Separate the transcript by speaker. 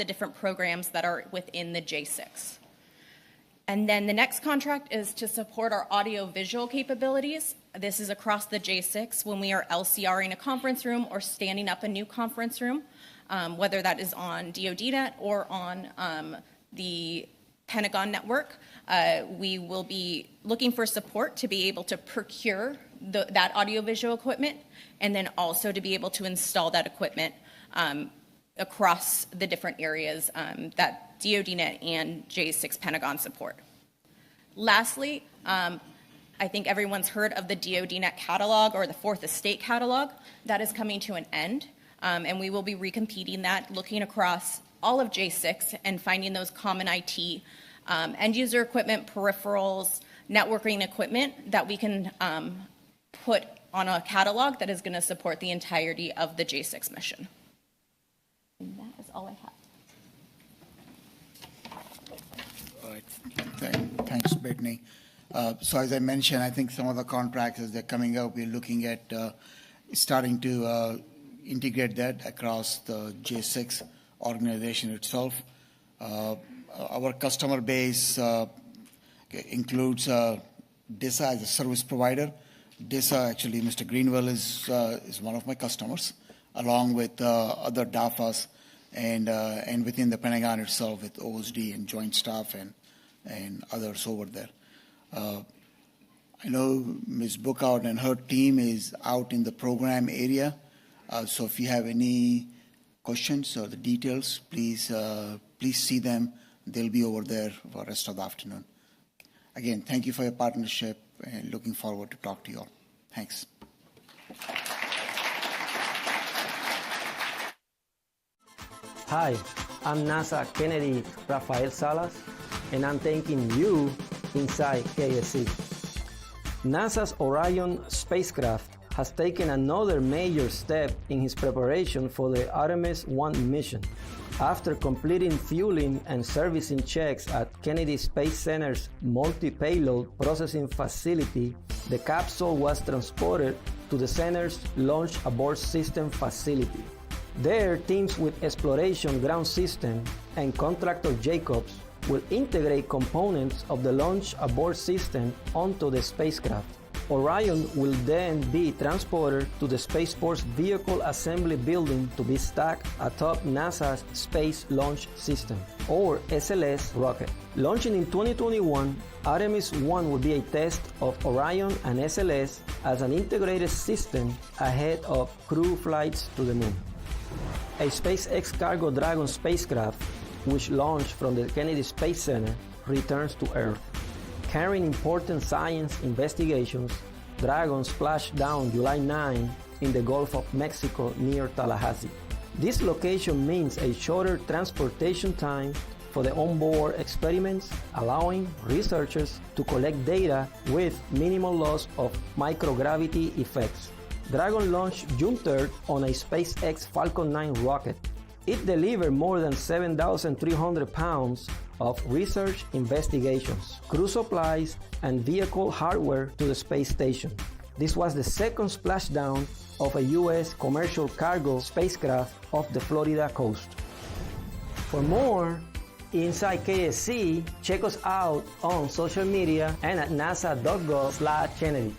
Speaker 1: the different programs that are within the J6. And then the next contract is to support our audio-visual capabilities. This is across the J6 when we are LCRing a conference room or standing up a new conference room, whether that is on DoDNet or on the Pentagon network. We will be looking for support to be able to procure that audio-visual equipment and then also to be able to install that equipment across the different areas that DoDNet and J6 Pentagon support. Lastly, I think everyone's heard of the DoDNet catalog or the Fourth Estate catalog. That is coming to an end, and we will be recompeting that, looking across all of J6 and finding those common IT end-user equipment, peripherals, networking equipment that we can put on a catalog that is going to support the entirety of the J6 mission. And that is all I have.
Speaker 2: All right. Thanks, Brittany. So as I mentioned, I think some of the contracts as they're coming up, we're looking at starting to integrate that across the J6 organization itself. Our customer base includes DISA as a service provider. DISA, actually, Mr. Greenwell is one of my customers, along with other DAFAs and within the Pentagon itself with OSD and Joint Staff and others over there. I know Ms. Bookout and her team is out in the program area, so if you have any questions or the details, please see them. They'll be over there for the rest of the afternoon. Again, thank you for your partnership and looking forward to talk to you all. Thanks.
Speaker 3: Hi, I'm NASA Kennedy Rafael Salas, and I'm thanking you inside KSC. NASA's Orion spacecraft has taken another major step in his preparation for the Artemis 1 mission. After completing fueling and servicing checks at Kennedy Space Center's multi-payload processing facility, the capsule was transported to the center's Launch Abort System facility. There, teams with Exploration Ground System and contractor Jacobs will integrate components of the Launch Abort System onto the spacecraft. Orion will then be transported to the Spaceport's Vehicle Assembly Building to be stacked atop NASA's Space Launch System, or SLS, rocket. Launching in 2021, Artemis 1 will be a test of Orion and SLS as an integrated system ahead of crew flights to the moon. A SpaceX Cargo Dragon spacecraft, which launched from the Kennedy Space Center, returns to Earth. Carrying important science investigations, Dragon splashed down July 9 in the Gulf of Mexico near Tallahassee. This location means a shorter transportation time for the onboard experiments, allowing researchers to collect data with minimal loss of microgravity effects. Dragon launched June 3rd on a SpaceX Falcon 9 rocket. It delivered more than 7,300 pounds of research investigations, crew supplies, and vehicle hardware to the space station. This was the second splashdown of a U.S. commercial cargo spacecraft off the Florida coast. For more inside KSC, check us out on social media and at nasa.gov/Kennedy.